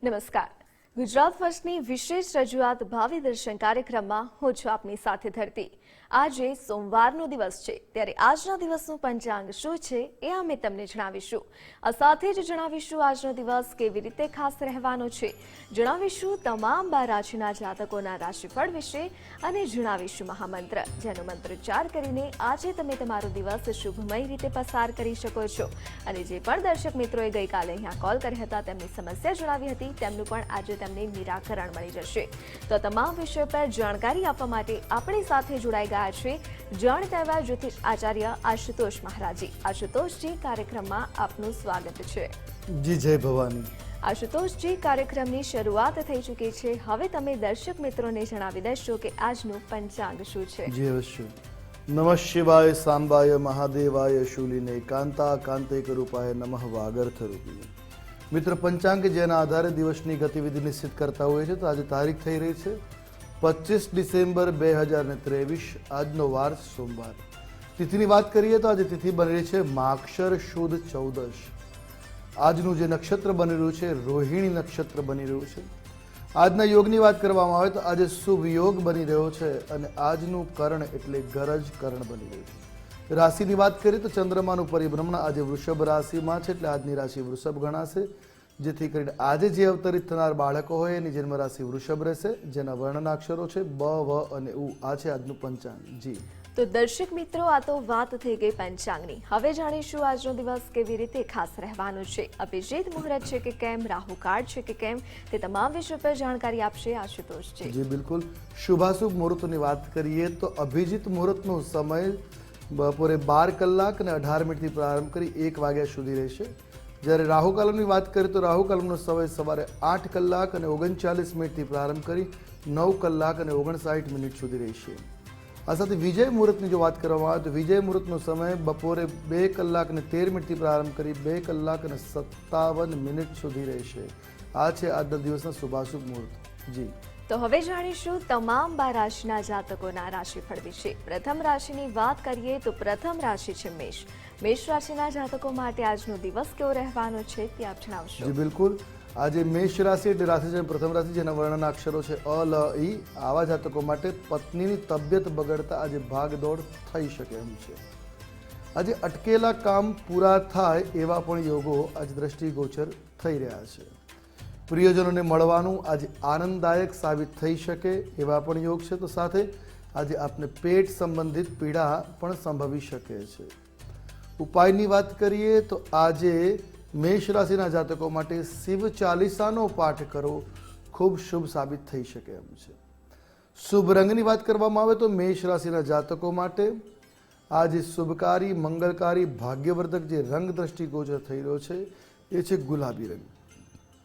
નમસ્કાર. ગુજરાત ફર્સ્ટની વિશેષ રજૂઆત ભાવિ દર્શન કાર્યક્રમમાં હું છું આપની સાથે ધરતી. આજે સોમવારનો દિવસ છે, ત્યારે આજના દિવસનું પંચાંગ શું છે એ અમે તમને જણાવીશું. આ સાથે જ જણાવીશું આજનો દિવસ કેવી રીતે ખાસ રહેવાનો છે, જણાવીશું તમામ 12 રાશિના જાતકોના રાશિફળ વિશે અને જણાવીશું મહામંત્ર, જેનો મંત્રોચ્ચાર કરીને આજે તમે તમારો દિવસ શુભમય રીતે પસાર કરી શકો છો. અને જે પણ દર્શક મિત્રોએ ગઈકાલે અહીંયા કોલ કર્યા હતા, તેમની સમસ્યા જણાવી હતી, તેમનું પણ આજે તેમને નિરાકરણ મળી જશે. તો તમામ વિષય પર જાણકારી આપવા માટે આપણી સાથે જોડાઈ ગયા છે જાણીતા એવા જ્યોતિષ આચાર્ય આશુતોષ મહારાજી. આશુતોષજી, કાર્યક્રમમાં આપનું સ્વાગત છે. જી, જય ભવાની. આશુતોષજી, કાર્યક્રમની શરૂઆત થઈ ચૂકી છે. હવે તમે દર્શક મિત્રોને જણાવી દેશો કે આજનું પંચાંગ શું છે. જી અવશ્ય. નમઃ શિવાય સાંબાય મહાદેવાય શૂલિને કાંતા કાંતિક રૂપાય નમઃ વાગર્થ રૂપિય. મિત્ર, પંચાંગ જેના આધારે દિવસની ગતિવિધિ નિશ્ચિત કરતા હોય છે, તો આજે તારીખ થઈ રહી છે 25 ડિસેમ્બર 2023. આજનો વાર સોમવાર. તિથિની વાત કરીએ તો આજે તિથિ બની રહી છે માક્ષર શુદ્ધ 14. આજનું જે નક્ષત્ર બની રહ્યું છે રોહિણી નક્ષત્ર બની રહ્યું છે. આજના યોગની વાત કરવામાં આવે તો આજે શુભ યોગ બની રહ્યો છે અને આજનું કર્ણ એટલે ગરજ કર્ણ બની રહ્યું છે. રાશિની વાત કરીએ તો ચંદ્રમાનું પરિભ્રમણ આજે વૃષભ રાશિમાં છે, એટલે આજની રાશિ વૃષભ ગણાશે. જેથી કરીને આજે જે અવતરિત થનાર બાળકો હોય એની જન્મ રાશિ વૃષભ રહેશે, જેના વર્ણનાક્ષરો છે બ, વ અને ઉ. આ છે આજનું પંચાંગ. જી તો દર્શક મિત્રો, આ તો વાત થઈ ગઈ પંચાંગની. હવે જાણીશું આજનો દિવસ કેવી રીતે ખાસ રહેવાનો છે. અભિજીત મુહૂર્ત છે કે કેમ, રાહુકાળ છે કે કેમ, તે તમામ વિષય પર જાણકારી આપશે આશુતોષજી. જી બિલકુલ. શુભાશુભ મુહૂર્તની વાત કરીએ તો અભિજીત મુહૂર્તનો સમય બપોરે 12 કલાક અને 18 મિનિટથી પ્રારંભ કરી 1 વાગ્યા સુધી રહેશે. જ્યારે રાહુકાલની વાત કરીએ તો રાહુકાલનો સમય સવારે 8 કલાક અને 39 મિનિટથી પ્રારંભ કરી 9 કલાક અને 59 મિનિટ સુધી રહેશે. આ સાથે વિજય મુહૂર્તની જો વાત કરવામાં આવે તો વિજય મુહૂર્તનો સમય બપોરે 2 કલાક અને 13 મિનિટથી પ્રારંભ કરી 2 કલાક અને 57 મિનિટ સુધી રહેશે. આ છે આજના દિવસના શુભાશુભ મુહૂર્ત. જી તો હવે જાણીશું તમામ 12 રાશિના જાતકોના રાશિફળ વિશે. પ્રથમ રાશિની વાત કરીએ તો પ્રથમ રાશિ છે મેષ. મેષ રાશિના જાતકો માટે આજનો દિવસ કેવો રહેવાનો છે તે આપ જણાવશો. જી બિલકુલ. આજે મેષ રાશિ એટલે રાશિ છે પ્રથમ રાશિ, જેના વર્ણના અક્ષરો છે અ, લ, ઈ. આવા જાતકો માટે પત્નીની તબિયત બગડતા આજે ભાગદોડ થઈ શકે એમ છે. આજે અટકેલા કામ પૂરા થાય એવા પણ યોગો આજે દ્રષ્ટિગોચર થઈ રહ્યા છે. પ્રિયજનોને મળવાનું આજે આનંદદાયક સાબિત થઈ શકે એવા પણ યોગ છે. તો સાથે આજે આપને પેટ સંબંધિત પીડા પણ સંભવી શકે છે. ઉપાયની વાત કરીએ તો આજે મેષ રાશિના જાતકો માટે શિવ ચાલીસાનો પાઠ કરવો ખૂબ શુભ સાબિત થઈ શકે એમ છે. શુભ રંગની વાત કરવામાં આવે તો મેષ રાશિના જાતકો માટે આજે શુભકારી, મંગલકારી, ભાગ્યવર્ધક જે રંગ દ્રષ્ટિગોચર થઈ રહ્યો છે એ છે ગુલાબી રંગ.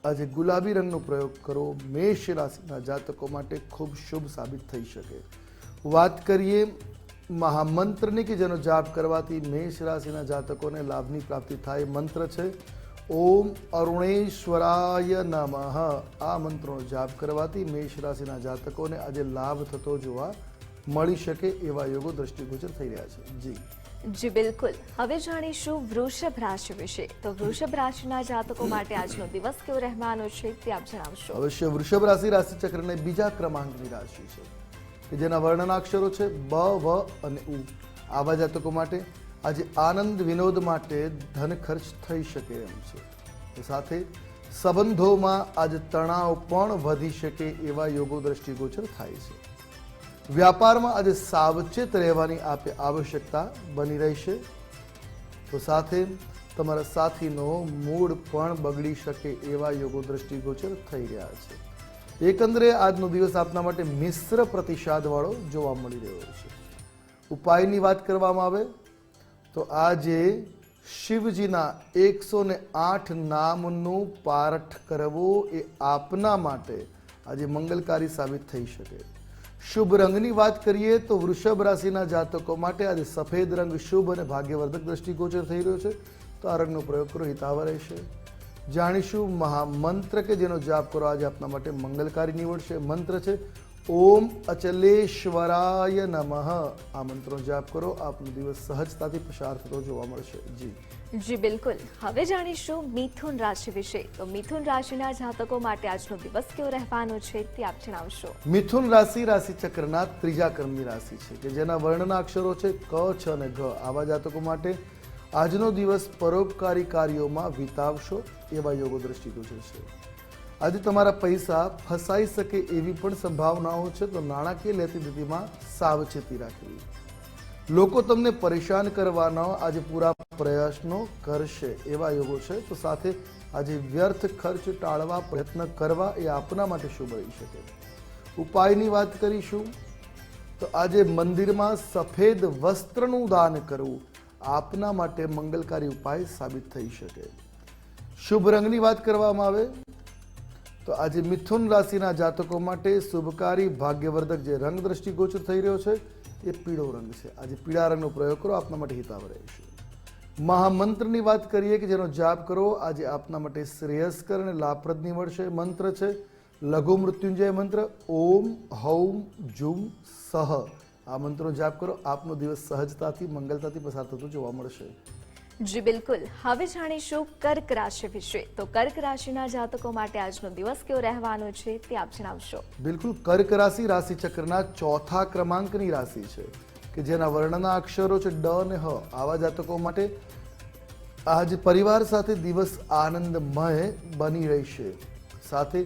આજે ગુલાબી રંગનો પ્રયોગ કરવો મેષ રાશિના જાતકો માટે ખૂબ શુભ સાબિત થઈ શકે. વાત કરીએ મહામંત્રની કે જેનો જાપ કરવાથી મેષ રાશિના જાતકોને લાભની પ્રાપ્તિ થાય. મંત્ર છે ઓમ અરુણેશ્વરાય નમઃ. આ મંત્રનો જાપ કરવાથી મેષ રાશિના જાતકોને આજે લાભ થતો જોવા મળી શકે એવા યોગો દ્રષ્ટિગોચર થઈ રહ્યા છે. જી બિલકુલ. હવે જાણીશું વૃષભ રાશિ વિશે. તો વૃષભ રાશિના જાતકો માટે આજનો દિવસ કેવો રહેવાનો છે તે આપ જણાવશો. અવશ્ય. વૃષભ રાશિચક્રને બીજા ક્રમાંકની રાશિ છે કે જેના વર્ણનાક્ષરો છે બ, વ અને ઉ. આવા જાતકો માટે આજે આનંદ વિનોદ માટે ધન ખર્ચ થઈ શકે એમ છે. સાથે સંબંધોમાં આજે તણાવ પણ વધી શકે એવા યોગો દ્રષ્ટિગોચર થાય છે. વ્યાપારમાં આજે સાવચેત રહેવાની આવશ્યકતા બની રહેશે. તો સાથે તમારા સાથીનો મૂડ પણ બગડી શકે એવા યોગો દ્રષ્ટિગોચર થઈ રહ્યા છે. એકંદરે આજનો દિવસ આપના માટે મિશ્ર પ્રતિસાદવાળો જોવા મળી રહ્યો છે. ઉપાયની વાત કરવામાં આવે તો આજે શિવજીના 108 નામનું પાઠ કરવો એ આપના માટે આજે મંગલકારી સાબિત થઈ શકે. શુભ રંગની વાત કરીએ તો વૃષભ રાશિના જાતકો માટે આજે સફેદ રંગ શુભ અને ભાગ્યવર્ધક દ્રષ્ટિગોચર થઈ રહ્યો છે, તો આ રંગનો પ્રયોગ કરો, હિતાવહ રહેશે. જાણીશું મહામંત્ર કે જેનો જાપ કરો આજે આપના માટે મંગલકારી નીવડશે. મંત્ર છે ઓમ અચલેશ્વરાય નમઃ. આ મંત્રનો જાપ કરો, આપનો દિવસ સહજતાથી પસાર થતો જોવા મળશે. જી જી બિલકુલ. હવે જાણીશું મિથુન રાશિ વિશે. તો મિથુન રાશિના જાતકો માટે આજનો દિવસ કેવો રહેવાનો છે તે આપ જણાવશો. મિથુન રાશિ રાશિચક્રના ત્રીજા ક્રમની રાશિ છે કે જેના વર્ણના અક્ષરો છે ક, છ અને ઘ. આવા જાતકો માટે આજનો દિવસ પરોપકારી કાર્યોમાં વિતાવશો એવા યોગો દ્રષ્ટિગોચર છે. આજે તમારા પૈસા ફસાઈ શકે એવી પણ સંભાવનાઓ છે, તો નાણાકીય લેતી દેતીમાં સાવચેતી રાખવી. લોકો તમને પરેશાન કરવાનો આજે પૂરા પ્રયાસનો કરશે એવા યોગો છે. તો સાથે આજે વ્યર્થ ખર્ચ ટાળવા પ્રયત્ન કરવા એ આપના માટે શુભ રહી શકે. ઉપાયની વાત કરીશું તો આજે મંદિરમાં સફેદ વસ્ત્રનું દાન કરવું આપના માટે મંગલકારી ઉપાય સાબિત થઈ શકે. શુભ રંગની વાત કરવામાં આવે તો આજે મિથુન રાશિના જાતકો માટે શુભકારી ભાગ્યવર્ધક જે રંગ દ્રષ્ટિગોચર થઈ રહ્યો છે એ પીળો રંગ છે. આજે પીળા રંગનો પ્રયોગ કરો, આપના માટે હિતાવ રહેશે. મહામંત્રની વાત કરીએ કે જેનો જાપ કરો આજે આપના માટે શ્રેયસ્કર અને લાભપ્રદ નીવડશે. મંત્ર છે લઘુ મૃત્યુંજય મંત્ર ઓમ હૌમ જુમ સહ. આ મંત્રનો જાપ કરો, આપનો દિવસ સહજતાથી મંગલતાથી પસાર થતો જોવા મળશે. જી બિલકુલ. હવે જાણીશું કર્ક રાશિ વિશે. તો કર્ક રાશિના જાતકો માટે આજનો દિવસ કેવો રહેવાનો છે તે આપ જણાવશો. બિલકુલ. કર્ક રાશિ રાશિચક્રના ચોથા ક્રમાંકની રાશિ છે કે જેના વર્ણના અક્ષરો છે ડ અને હ. આવા જાતકો માટે આજે પરિવાર સાથે દિવસ આનંદમય બની રહેશે. સાથે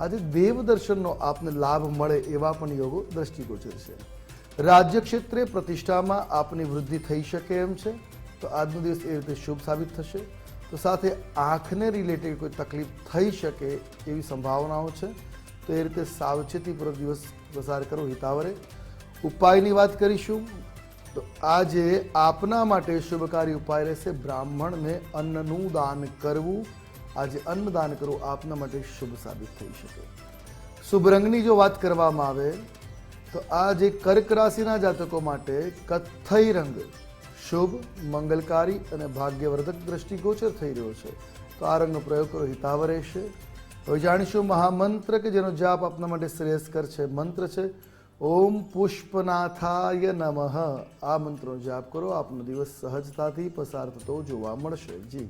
આજે દેવ દર્શનનો આપને લાભ મળે એવા પણ યોગો દ્રષ્ટિગોચર છે. રાજ્ય ક્ષેત્રે પ્રતિષ્ઠામાં આપની વૃદ્ધિ થઈ શકે એમ છે, તો આજનો દિવસ એ રીતે શુભ સાબિત થશે. તો સાથે આંખને રિલેટેડ કોઈ તકલીફ થઈ શકે એવી સંભાવનાઓ છે, તો એ રીતે સાવચેતીપૂર્વક દિવસ પસાર કરો હિતાવરે. ઉપાયની વાત કરીશું તો આજે આપના માટે શુભકારી ઉપાય રહેશે બ્રાહ્મણને અન્નનું દાન કરવું. આજે અન્નદાન કરવું આપના માટે શુભ સાબિત થઈ શકે. શુભ રંગની જો વાત કરવામાં આવે તો આજે કર્ક રાશિના જાતકો માટે કથ્થઈ રંગ શુભ, મંગલકારી અને ભાગ્યવર્ધક દ્રષ્ટિગોચર થઈ રહ્યો છે, તો આ રંગનો પ્રયોગ કરો હિતાવ રહેશે. હવે જાણીશું મહામંત્ર કે જેનો જાપ આપના માટે શ્રેયસ્કર છે. મંત્ર છે ઓમ પુષ્પનાથાય નમઃ. આ મંત્રનો જાપ કરો, આપનો દિવસ સહજતાથી પસાર થતો જોવા મળશે. જી.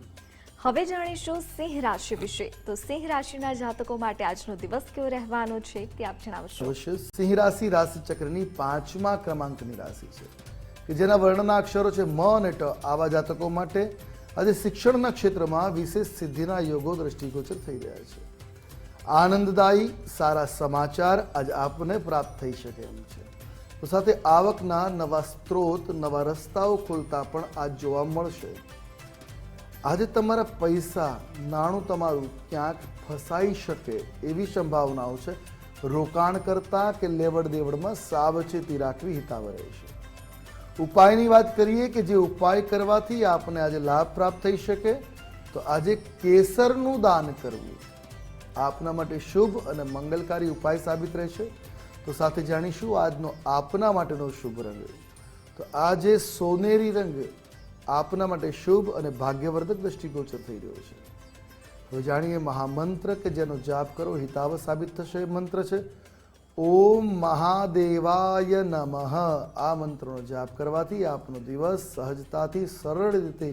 હવે જાણીશું સિંહ રાશિ વિશે. તો સિંહ રાશિના જાતકો માટે આજનો દિવસ કેવો રહેવાનો છે તે આપ જણાવશો. અવશ્ય. સિંહ રાશિ રાશિચક્રની પાંચમા ક્રમાંકની રાશિ છે કે જેના વર્ણના અક્ષરો છે મ અને ટ. આવા જાતકો માટે આજે શિક્ષણના ક્ષેત્રમાં વિશેષ સિદ્ધિના યોગો દ્રષ્ટિગોચર થઈ રહ્યા છે. આનંદદાયી સારા સમાચાર આજે આપને પ્રાપ્ત થઈ શકે એમ છે. તો સાથે આવકના નવા સ્ત્રોત, નવા રસ્તાઓ ખોલતા પણ આજ જોવા મળશે. આજે તમારા પૈસા, નાણું તમારું ક્યાંક ફસાઈ શકે એવી સંભાવનાઓ છે. રોકાણ કરતા કે લેવડ દેવડમાં સાવચેતી રાખવી હિતાવ રહેશે. ઉપાયની વાત કરીએ કે જે ઉપાય કરવાથી આપને આજે લાભ પ્રાપ્ત થઈ શકે, તો આજે કેસરનું દાન કરવું આપના માટે શુભ અને મંગલકારી ઉપાય સાબિત રહેશે. તો સાથે જાણીશું આજનો આપના માટેનો શુભ રંગ. તો આજે સોનેરી રંગ આપના માટે શુભ અને ભાગ્યવર્ધક દ્રષ્ટિગોચર થઈ રહ્યો છે. હવે જાણીએ મહામંત્ર કે જેનો જાપ કરો હિતાવ સાબિત થશે. મંત્ર છે ઓમ મહાદેવાય નમઃ. આ મંત્રનો જાપ કરવાથી આપનો દિવસ સહજતાથી સરળ રીતે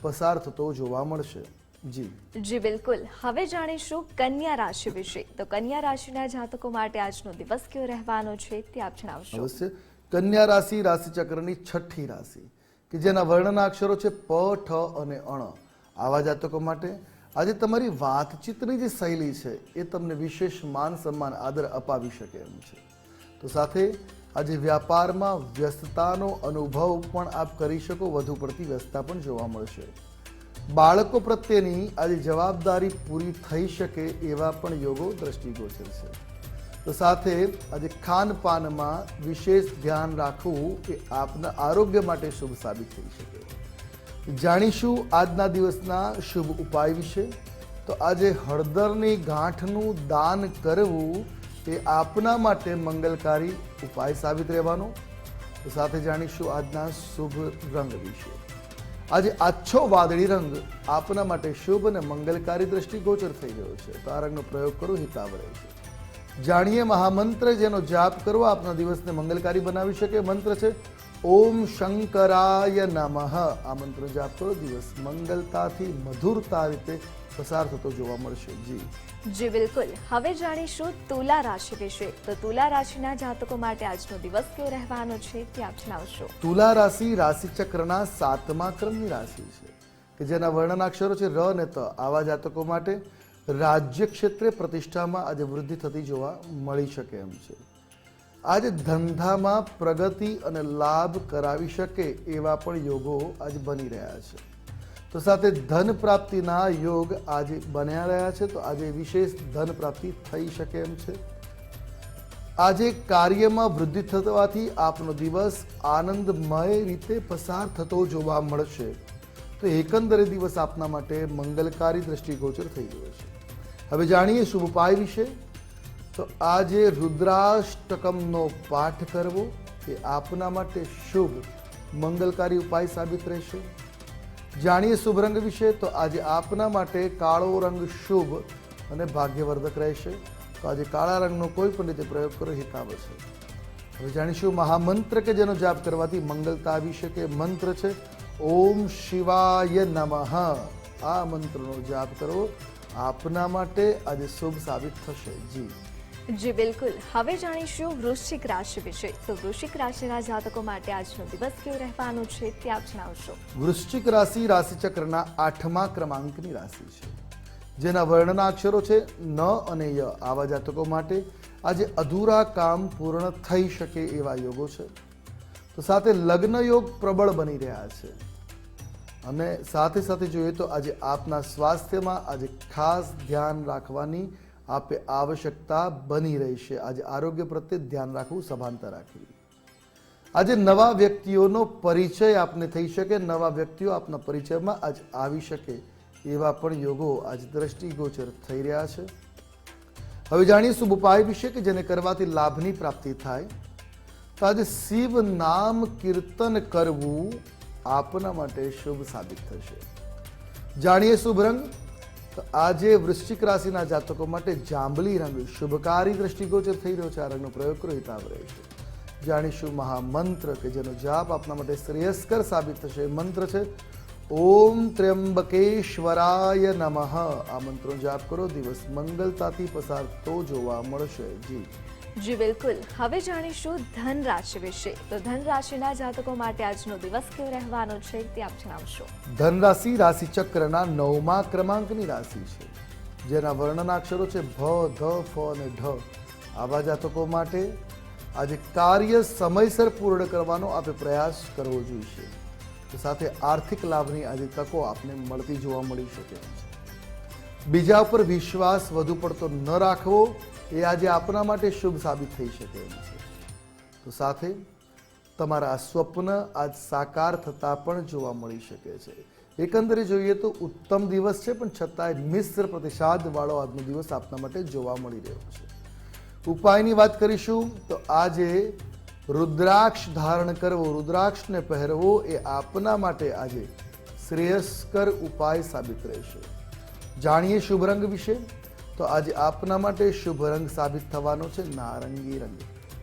પસાર થતો જોવા મળશે. જી. જી બિલકુલ. હવે જાણીશું કન્યા રાશિ વિશે. તો કન્યા રાશિના જાતકો માટે આજનો દિવસ કેવો રહેવાનો છે તે આપ જણાવશો. અવશ્ય. કન્યા રાશિ રાશિચક્રની છઠ્ઠી રાશિ કે જેના વર્ણના અક્ષરો છે પ, ઠ અને અણ. આવા જાતકો માટે આજે તમારી વાતચીતની જે શૈલી છે એ તમને વિશેષ માન સન્માન આદર અપાવી શકે એમ છે. તો સાથે આજે વ્યાપારમાં વ્યસ્તતાનો અનુભવ પણ આપ કરી શકો, વધુ પડતી વ્યસ્તતા પણ જોવા મળશે. બાળકો પ્રત્યેની આજે જવાબદારી પૂરી થઈ શકે એવા પણ યોગો દ્રષ્ટિગોચર છે. તો સાથે આજે ખાનપાનમાં વિશેષ ધ્યાન રાખવું એ આપના આરોગ્ય માટે શુભ સાબિત થઈ શકે. જાણીશું આજના દિવસના શુભ ઉપાય વિશે. તો આજે હળદરની ગાંઠનું દાન કરવું એ આપના માટે મંગલકારી ઉપાય સાબિત રહેવાનો. તો સાથે જાણીશું આજના શુભ રંગ વિશે. આજે આછો વાદળી રંગ આપના માટે શુભ અને મંગલકારી દ્રષ્ટિગોચર થઈ રહ્યો છે, તો આ રંગનો પ્રયોગ કરો હિતાવ રહેશે. જાણીએ મહામંત્ર જેનો જાપ કરવો આપના દિવસને મંગલકારી બનાવી શકે. મંત્ર છે ઓમ શંકરાય નમઃ આ મંત્ર જાપ કરો, દિવસ મંગલતાથી મધુરતા રીતે પસાર થતો જોવા મળશે. જી જી બિલકુલ. હવે જાણીશું તુલા રાશિ વિશે. તો તુલા રાશિના જાતકો માટે આજનો દિવસ કેવો રહેવાનો છે તે આપ જણાવશો. તુલા રાશિ રાશિચક્રના 7મા ક્રમની રાશિ છે કે જેના વર્ણનાક્ષરો છે ર અને ત. આવા જાતકો માટે રાજ્ય ક્ષેત્રે પ્રતિષ્ઠામાં આજે વૃદ્ધિ થતી જોવા મળી શકે એમ છે. આજે ધંધામાં પ્રગતિ અને લાભ કરાવી શકે એવા પણ યોગો આજે બની રહ્યા છે. તો સાથે ધન પ્રાપ્તિના યોગ આજે બન્યા રહ્યા છે. તો આજે વિશેષ ધન પ્રાપ્તિ થઈ શકે એમ છે. આજે કાર્યમાં વૃદ્ધિ થવાથી આપનો દિવસ આનંદમય રીતે પસાર થતો જોવા મળશે. તો એકંદરે દિવસ આપના માટે મંગલકારી દ્રષ્ટિગોચર થઈ ગયો છે. હવે જાણીએ શુભ ઉપાય વિશે. તો આજે રુદ્રાષ્ટકમનો પાઠ કરવો એ આપના માટે શુભ મંગલકારી ઉપાય સાબિત રહેશે. જાણીએ શુભ રંગ વિશે. તો આજે આપના માટે કાળો રંગ શુભ અને ભાગ્યવર્ધક રહેશે. તો આજે કાળા રંગનો કોઈ પણ રીતે પ્રયોગ કરો હિતાવ છે. હવે જાણીશું મહામંત્ર કે જેનો જાપ કરવાથી મંગલતા આવી શકે. મંત્ર છે ઓમ શિવાય નમઃ. આ મંત્રનો જાપ કરવો આપના માટે આજે શુભ સાબિત થશે. જી જી બિલકુલ. હવે જાણીશું વૃશ્ચિક રાશિ વિશે. તો વૃશ્ચિક રાશિના જાતકો માટે આજનો દિવસ કેવો રહેવાનો છે તે આપ જણાવશો. વૃશ્ચિક રાશિ રાશિચક્રના 8મા ક્રમાંકની રાશિ છે જેના વર્ણના અક્ષરો છે ન અને ય. આવા જાતકો માટે આજે અધૂરા કામ પૂર્ણ થઈ શકે એવા યોગો છે. તો સાથે લગ્ન યોગ પ્રબળ બની રહ્યા છે. અને સાથે સાથે જોઈએ તો આજે આપના સ્વાસ્થ્યમાં આજે ખાસ ધ્યાન રાખવાની આપે આવશ્યકતા બની રહી છે. આજે આરોગ્ય પ્રત્યે ધ્યાન રાખવું સભાનતા રાખવી. આજે નવા વ્યક્તિઓનો પરિચય આપને થઈ શકે. નવા વ્યક્તિઓ આપના પરિચયમાં આજ આવી શકે એવા પણ યોગો આજે દ્રષ્ટિગોચર થઈ રહ્યા છે. હવે જાણીએ શુભ ઉપાય વિશે કે જેને કરવાથી લાભની પ્રાપ્તિ થાય. તો આજે શિવ નામ કીર્તન કરવું આપના માટે શુભ સાબિત થશે. જાણીએ શુભ રંગ. તો આજે વૃશ્ચિક રાશિના જાતકો માટે જાંબલી રંગ શુભકારી દ્રષ્ટિગોચર થઈ રહ્યો છે. આ રંગનો પ્રયોગ કરો હિતાવ રહેશે. જાણીશું મહામંત્ર કે જેનો જાપ આપના માટે શ્રેયસ્કર સાબિત થશે. મંત્ર છે ઓમ ત્ર્યંબકેશ્વરાય નમઃ. આ મંત્રનો જાપ કરો, દિવસ મંગલતાથી પસાર તો જોવા મળશે. જી જી બિલકુલ. હવે જાણીશું ધન રાશિ વિશે. તો ધન રાશિના જાતકો માટે આજનો દિવસ કેવો રહેવાનો છે તે આપ જણાવશો. ધન રાશિ રાશિચક્રના 9મા ક્રમાંકની રાશિ છે જેના વર્ણના અક્ષરો છે ભ, ધ, ફ અને ઢ. આવા જાતકો માટે આજે કાર્ય સમયસર પૂર્ણ કરવાનો આપે પ્રયાસ કરવો જોઈશે. તો સાથે આર્થિક લાભની આજે તકો આપને મળતી જોવા મળી શકે છે. બીજા ઉપર વિશ્વાસ વધુ પડતો ન રાખવો એ આજે આપના માટે શુભ સાબિત થઈ શકે એમ છે. તો સાથે તમારા સ્વપ્ન આજ સાકાર થતા પણ જોવા મળી શકે છે. એકંદરે જોઈએ તો ઉત્તમ દિવસ છે, પણ છતાંય મિશ્ર પ્રતિસાદ વાળો આજનો દિવસ આપના માટે જોવા મળી રહ્યો છે. ઉપાયની વાત કરીશું તો આજે રુદ્રાક્ષ ધારણ કરવો, રુદ્રાક્ષને પહેરવો એ આપના માટે આજે શ્રેયસ્કર ઉપાય સાબિત રહેશે. જાણીએ શુભ રંગ વિશે. તો આજે આપના માટે શુભ રંગ સાબિત થવાનો છે નારંગી રંગ.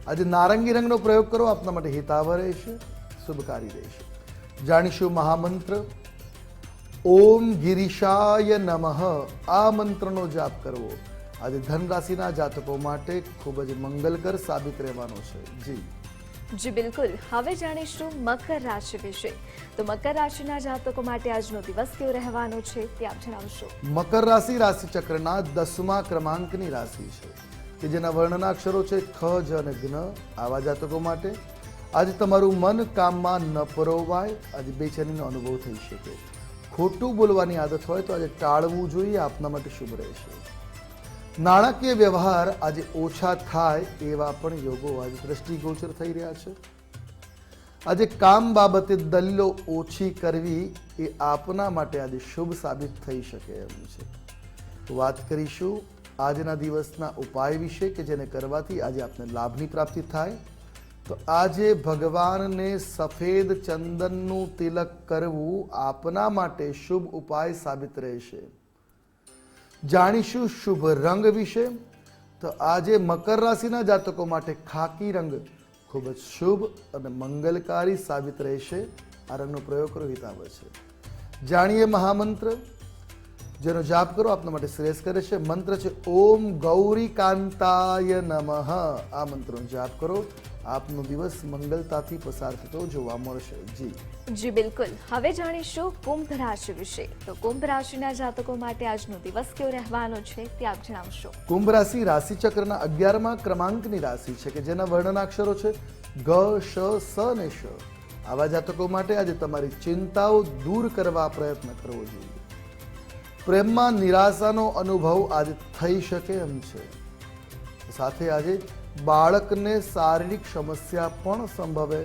આજે નારંગી રંગનો પ્રયોગ કરો, આપના માટે હિતાવહ રહેશે, શુભકારી રહેશે. જાણીશું મહામંત્ર ઓમ ગિરીશાય નમઃ. આ મંત્રનો જાપ કરવો આજે ધન રાશિના જાતકો માટે ખૂબ જ મંગલકર સાબિત રહેવાનો છે. જી જી બિલકુલ. હવે જાણીશું મકર રાશિ વિશે. તો મકર રાશિના જાતકો માટે આજનો દિવસ કેવો રહેવાનો છે તે આપ જણાવશો. મકર રાશિ રાશિચક્રના 10મા ક્રમાંકની રાશિ છે કે જેના વર્ણના અક્ષરો છે ખ, જ અને જ્ઞ. આવા જાતકો માટે આજે તમારું મન કામમાં ન પરોવાય. આજે બેચેનીનો અનુભવ થઈ શકે. ખોટું બોલવાની આદત હોય તો આજે ટાળવું જોઈએ, આપના માટે શુભ રહેશે. નાણાકીય વ્યવહાર આજે ઓછા થાય એવા પણ યોગો આજે દ્રષ્ટિગોચર થઈ રહ્યા છે. આજે કામ બાબતે દલીલો ઓછી કરવી એ આપના માટે આજે શુભ સાબિત થઈ શકે એમ છે. વાત કરીશું આજના દિવસના ઉપાય વિશે કે જેને કરવાથી આજે આપને લાભની પ્રાપ્તિ થાય. તો આજે ભગવાનને સફેદ ચંદનનું તિલક કરવું આપના માટે શુભ ઉપાય સાબિત રહેશે. જાણીશું શુભ રંગ વિશે. તો આજે મકર રાશિના જાતકો માટે ખાકી રંગ ખૂબ જ શુભ અને મંગલકારી સાબિત રહેશે. આ રંગનો પ્રયોગ કરો, હિતાવ છે. જાણીએ મહામંત્ર જેનો જાપ કરો આપના માટે શ્રેષ્ઠ કરે છે. મંત્ર છે ઓમ ગૌરી કાંતાય નમઃ. આ મંત્રનો જાપ કરો, આપનો દિવસ મંગલતાથી પસાર થતો જોવા મળશે. જી બિલકુલ. હવે જાણીશું કુંભ રાશિ વિશે. તો કુંભ રાશિના જાતકો માટે આજનો દિવસ કેવો રહેવાનો છે તે આપ જણાવશો. કુંભ રાશિ રાશિચક્રના 11મા ક્રમાંકની રાશિ છે કે જેના વર્ણનાક્ષરો છે ગ, શ, સ અને શ. આવા જાતકો માટે આજે તમારી ચિંતાઓ દૂર કરવા પ્રયત્ન કરવો જોઈએ. પ્રેમમાં નિરાશાનો અનુભવ આજે થઈ શકે એમ છે. સાથે આજે બાળકને શારીરિક સમસ્યા પણ સંભવે,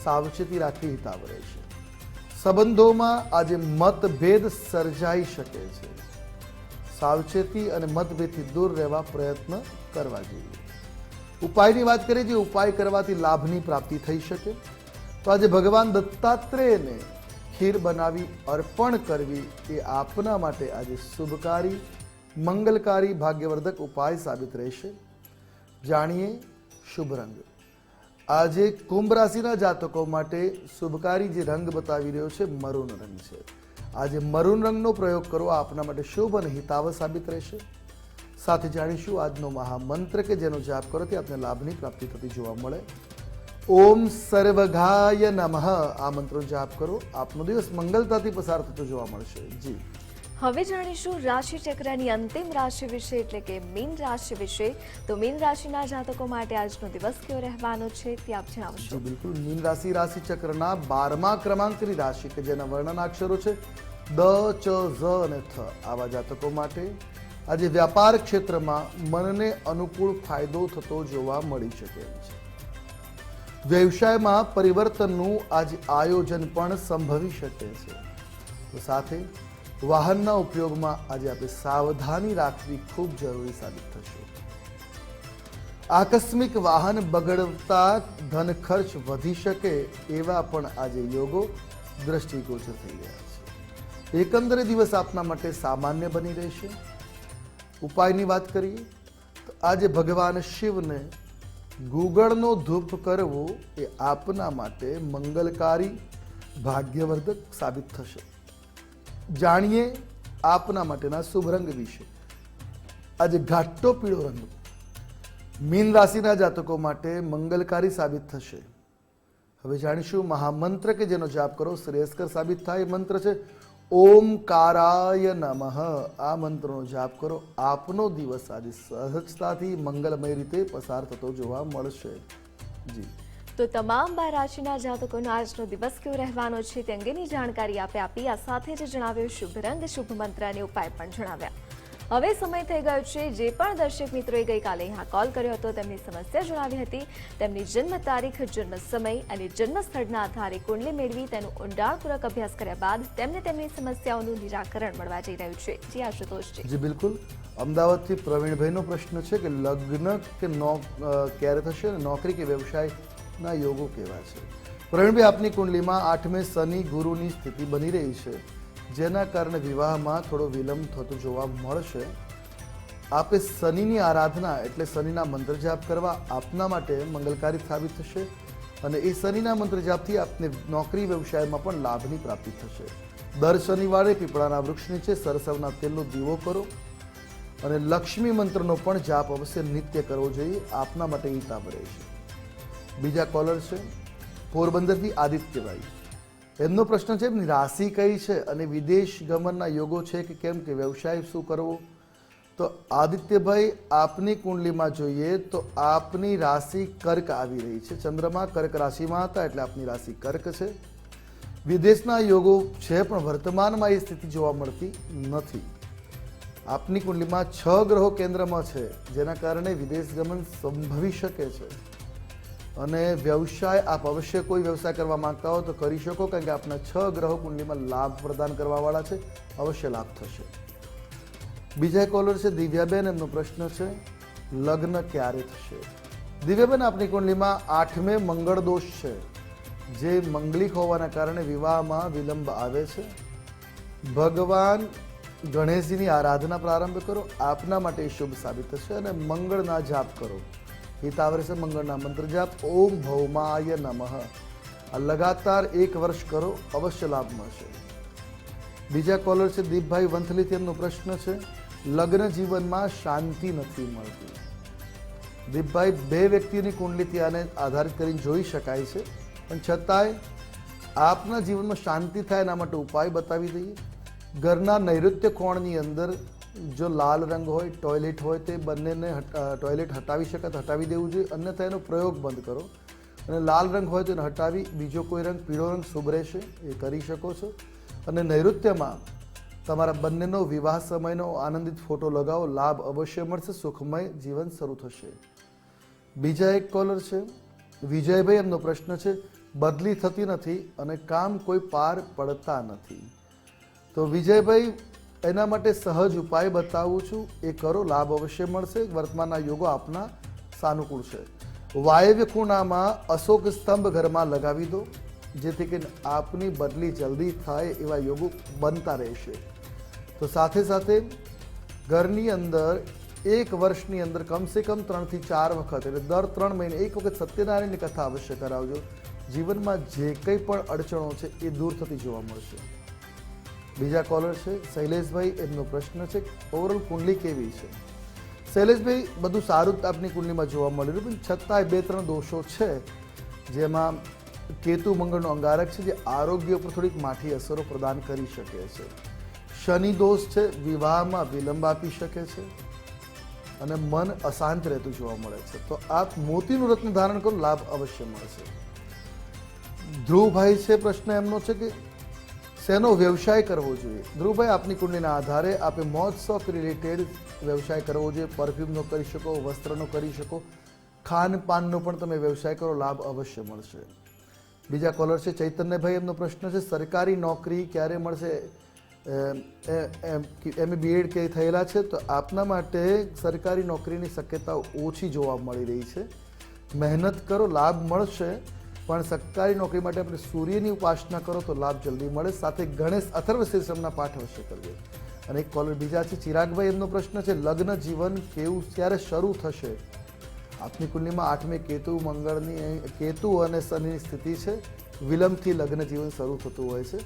સાવચેતી રાખવી હિતાવ રહેશે. સંબંધોમાં આજે મતભેદ સર્જાઈ શકે છે. સાવચેતી અને મતભેદથી દૂર રહેવા પ્રયત્ન કરવા જોઈએ. ઉપાયની વાત કરીએ, જે ઉપાય કરવાથી લાભની પ્રાપ્તિ થઈ શકે, તો આજે ભગવાન દત્તાત્રેયને ખીર બનાવી અર્પણ કરવી એ આપના માટે આજે શુભકારી, મંગલકારી, ભાગ્યવર્ધક ઉપાય સાબિત રહેશે. જાણીએ શુભ રંગ. આજે કુંભ રાશિના જાતકો માટે શુભકારી જે રંગ બતાવી રહ્યો છે મરૂન રંગ છે. આજે મરૂન રંગનો પ્રયોગ કરો, આપના માટે શુભ અને હિતાવ સાબિત રહેશે. સાથે જાણીશું આજનો મહામંત્ર કે જેનો જાપ કરવાથી આપને લાભની પ્રાપ્તિ થતી જોવા મળે. ઓમ સર્વઘાય નમઃ. આ મંત્રનો જાપ કરો, આપનો દિવસ મંગલતાથી પસાર થતો જોવા મળશે. જી હવે જાણીશું રાશિ ચક્રની અંતિમ રાશિ વિશે, એટલે કે મીન રાશિ વિશે. તો મીન રાશિના જાતકો માટે આજનો દિવસ કેવો રહેવાનો છે તે આપ જણાવશો. જી બિલકુલ. મીન રાશિ રાશિચક્રના 12મા ક્રમાંકની રાશિ કે જેના વર્ણનાક્ષરો છે દ, ચ, ઝ અને થ. આવા જાતકો માટે આજે વ્યાપાર ક્ષેત્રમાં મનને અનુકૂળ ફાયદો થતો જોવા મળી શકે એમ છે. વ્યવસાયમાં પરિવર્તનનું આજે આયોજન પણ સંભવી શકે છે. તો સાથે વાહનના ઉપયોગમાં આજે આપણે સાવધાની રાખવી ખૂબ જરૂરી સાબિત થશે. આકસ્મિક વાહન બગડતા ધન ખર્ચ વધી શકે એવા પણ આજે યોગો દ્રષ્ટિગોચર થઈ રહ્યા છે. એકંદરે દિવસ આપના માટે સામાન્ય બની રહેશે. ઉપાયની વાત કરીએ તો આજે ભગવાન શિવને ગુગળનો ધૂપ કરવો એ આપના માટે મંગલકારી, ભાગ્યવર્ધક સાબિત થશે. જાણીએ આપના માટેના શુભ રંગ વિશે. આજે ઘાટો પીળો રંગ મીન રાશિના જાતકો માટે મંગલકારી સાબિત થશે. હવે જાણીશું મહામંત્ર કે જેનો જાપ કરો શ્રેયસ્કર સાબિત થાય. મંત્ર છે ઓમકારાય નમઃ. આ મંત્રનો જાપ કરો, આપનો દિવસ આજે સહજતાથી મંગલમય રીતે પસાર થતો જોવા મળશે. જી તો તમામ 12 રાશિના જાતકોનો આજનો દિવસ કેવો રહેવાનો છે તે અંગેની જાણકારી આપી. આ સાથે જ જણાવ્યું શુભ રંગ, શુભ મંત્ર અને ઉપાય પણ જણાવ્યા. હવે સમય થઈ ગયો છે. જે પણ દર્શક મિત્રોએ ગઈકાલે અહીંયા કોલ કર્યો હતો, તેમની સમસ્યા જણાવી હતી, તેમની જન્મ તારીખ, જન્મ સમય અને જન્મ સ્થળના આધારે કુંડલી મેળવી તેનો ઊંડાણપૂર્વક અભ્યાસ કર્યા બાદ તેમને તેમની સમસ્યાઓનું નિરાકરણ મળવા જઈ રહ્યું છે. જી આશુતોષજી. જી બિલકુલ. અમદાવાદથી પ્રવીણભાઈનો પ્રશ્ન છે કે લગ્ન કે ક્યારે થશે અને નોકરી કે વ્યવસાયના યોગો કેવા છે. પ્રવીણભાઈ, આપની કુંડલીમાં 8મે શનિ ગુરુની સ્થિતિ બની રહી છે, જેના કારણે વિવાહમાં થોડો વિલંબ થતો જોવા મળશે. આપે શનિની આરાધના એટલે શનિના મંત્ર જાપ કરવા આપના માટે મંગલકારી સાબિત થશે અને એ શનિના મંત્ર જાપથી આપને નોકરી વ્યવસાયમાં પણ લાભની પ્રાપ્તિ થશે. દર શનિવારે પીપળાના વૃક્ષ નીચે સરસવના તેલનો દીવો કરો અને લક્ષ્મી મંત્રનો પણ જાપ અવશ્ય નિત્ય કરવો જોઈએ. આપના માટે હિતાવ રહેશે. બીજા કોલર છે પોરબંદરથી આદિત્યભાઈ. એમનો પ્રશ્ન છે એમની રાશિ કઈ છે અને વિદેશ ગમનના યોગો છે કે કેમ, કે વ્યવસાય શું કરવો. તો આદિત્યભાઈ, આપની કુંડલીમાં જોઈએ તો આપની રાશિ કર્ક આવી રહી છે. ચંદ્રમા કર્ક રાશિમાં હતા એટલે આપની રાશિ કર્ક છે. વિદેશના યોગો છે પણ વર્તમાનમાં એ સ્થિતિ જોવા મળતી નથી. આપની કુંડલીમાં 6 ગ્રહો કેન્દ્રમાં છે, જેના કારણે વિદેશ ગમન સંભવી શકે છે અને વ્યવસાય આપ અવશ્ય કોઈ વ્યવસાય કરવા માંગતા હો તો કરી શકો, કારણ કે આપના 6 ગ્રહો કુંડલીમાં લાભ પ્રદાન કરવાવાળા છે. અવશ્ય લાભ થશે. બીજા કોલર છે દિવ્યાબેન. એમનો પ્રશ્ન છે લગ્ન ક્યારે થશે. દિવ્યાબેન, આપની કુંડલીમાં 8મે મંગળ દોષ છે, જે મંગલિક હોવાના કારણે વિવાહમાં વિલંબ આવે છે. ભગવાન ગણેશજીની આરાધના પ્રારંભ કરો, આપના માટે શુભ સાબિત થશે અને મંગળના જાપ કરો. હિતાવરે છે મંગળના મંત્ર જાપ ઓમ ભૌમાય નમઃ. આ લગાતાર 1 વર્ષ કરો, અવશ્ય લાભ મળશે. બીજા કોલર છે દીપભાઈ વંથલીથી. એમનો પ્રશ્ન છે લગ્ન જીવનમાં શાંતિ નથી મળતી. દીપભાઈ, 2 વ્યક્તિની કુંડલીથી આને આધારિત કરીને જોઈ શકાય છે, પણ છતાંય આપના જીવનમાં શાંતિ થાય એના માટે ઉપાય બતાવી દઈએ. ઘરના નૈઋત્ય કોણની અંદર જો લાલ રંગ હોય, ટોયલેટ હોય, તે બંનેને ટોયલેટ હટાવી શકે તો હટાવી દેવું જોઈએ, અન્યથા એનો પ્રયોગ બંધ કરો. અને લાલ રંગ હોય તો એને હટાવી બીજો કોઈ રંગ, પીળો રંગ શુભ રહેશે, એ કરી શકો છો. અને નૈઋત્યમાં તમારા બંનેનો વિવાહ સમયનો આનંદિત ફોટો લગાવો, લાભ અવશ્ય મળશે, સુખમય જીવન શરૂ થશે. બીજા એક કોલર છે વિજયભાઈ. એમનો પ્રશ્ન છે બદલી થતી નથી અને કામ કોઈ પાર પડતા નથી. તો વિજયભાઈ, એના માટે સહજ ઉપાય બતાવું છું, એ કરો, લાભ અવશ્ય મળશે. વર્તમાનના યોગો આપના સાનુકૂળ છે. વાયવ્ય ખૂણામાં અશોક સ્તંભ ઘરમાં લગાવી દો, જેથી કરીને આપની બદલી જલ્દી થાય એવા યોગો બનતા રહેશે. તો સાથે સાથે ઘરની અંદર 1 વર્ષની અંદર કમસે કમ 3 થી 4 વખત, એટલે દર 3 મહિને 1 વખત સત્યનારાયણની કથા અવશ્ય કરાવજો. જીવનમાં જે કંઈ પણ અડચણો છે એ દૂર થતી જોવા મળશે. બીજા કોલર છે શૈલેષભાઈ. એમનો પ્રશ્ન છે ઓવરઓલ કુંડલી કેવી છે? શૈલેષભાઈ, બધું સારું જ આપની કુંડલીમાં જોવા મળી રહ્યું, પણ છતાંય 2-3 દોષો છે, જેમાં કેતુ મંગળનો અંગારક છે, જે આરોગ્ય પર થોડીક માઠી અસરો પ્રદાન કરી શકે છે. શનિ દોષ છે, વિવાહમાં વિલંબ આપી શકે છે અને મન અશાંત રહેતું જોવા મળે છે. તો આપ મોતીનું રત્ન ધારણ કરો, લાભ અવશ્ય મળશે. ધ્રુવભાઈ છે, પ્રશ્ન એમનો છે કે શેનો વ્યવસાય કરવો જોઈએ? ધ્રુવભાઈ, આપની કુંડલીના આધારે આપે મોજ શોખ રિલેટેડ વ્યવસાય કરવો જોઈએ. પરફ્યુમનો કરી શકો, વસ્ત્રનો કરી શકો, ખાનપાનનો પણ તમે વ્યવસાય કરો, લાભ અવશ્ય મળશે. બીજા કોલર છે ચૈતન્યભાઈ. એમનો પ્રશ્ન છે સરકારી નોકરી ક્યારે મળશે? એમ બીએડ કે થયેલા છે, તો આપના માટે સરકારી નોકરીની શક્યતા ઓછી જોવા મળી રહી છે. મહેનત કરો, લાભ મળશે, પણ સરકારી નોકરી માટે આપણે સૂર્યની ઉપાસના કરો તો લાભ જલ્દી મળે. સાથે ગણેશ અથર્વ શીર્ષમના પાઠ અવશ્ય કરજો. અને એક કોલર બીજા છે ચિરાગભાઈ. એમનો પ્રશ્ન છે લગ્ન જીવન કેવું ક્યારે શરૂ થશે? આપની કુંડલીમાં 8મે કેતુ અને શનિની સ્થિતિ છે. વિલંબથી લગ્ન જીવન શરૂ થતું હોય છે.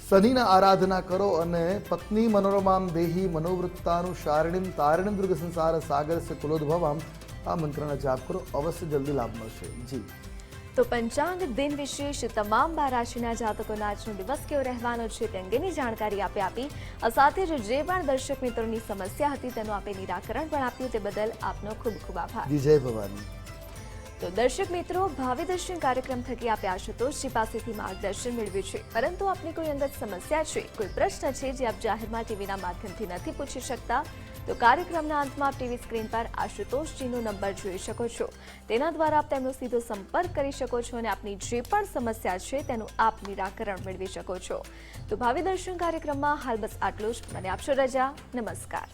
શનિના આરાધના કરો અને પત્ની મનોરમામ દેહી મનોવૃત્તાનું શારણીમ તારણીમ દુર્ગ સંસાર સાગર સે કુલોદ્ભવામ, આ મંત્રના જાપ કરો, અવશ્ય જલ્દી લાભ મળશે. જી, તો પંચાંગ દિન વિશેષ તમામ 12 રાશિના જાતકોનો આજનો દિવસ કેવો રહેવાનો છે તે અંગેની જાણકારી આપી. આ સાથે જ જે પણ દર્શક મિત્રોની સમસ્યા હતી તેનું આપે નિરાકરણ પણ આપ્યું, તે બદલ આપનો ખૂબ ખૂબ આભાર. વિજય ભવાની. તો દર્શક મિત્રો, ભાવિ દર્શન કાર્યક્રમ થકી આપે આશુતોષજી પાસેથી માર્ગદર્શન મેળવ્યું છે, પરંતુ આપની કોઈ અંગત સમસ્યા છે, કોઈ પ્રશ્ન છે જે આપ જાહેરમાં ટીવીના માધ્યમથી નથી પૂછી શકતા, તો કાર્યક્રમના અંતમાં આપ ટીવી સ્ક્રીન પર આશુતોષજીનો નંબર જોઈ શકો છો. તેના દ્વારા આપ તેમનો સીધો સંપર્ક કરી શકો છો અને આપની જે પણ સમસ્યા છે તેનું આપ નિરાકરણ મેળવી શકો છો. તો ભાવિ દર્શન કાર્યક્રમમાં હાલ બસ આટલું જ. મને આપશો રજા. નમસ્કાર.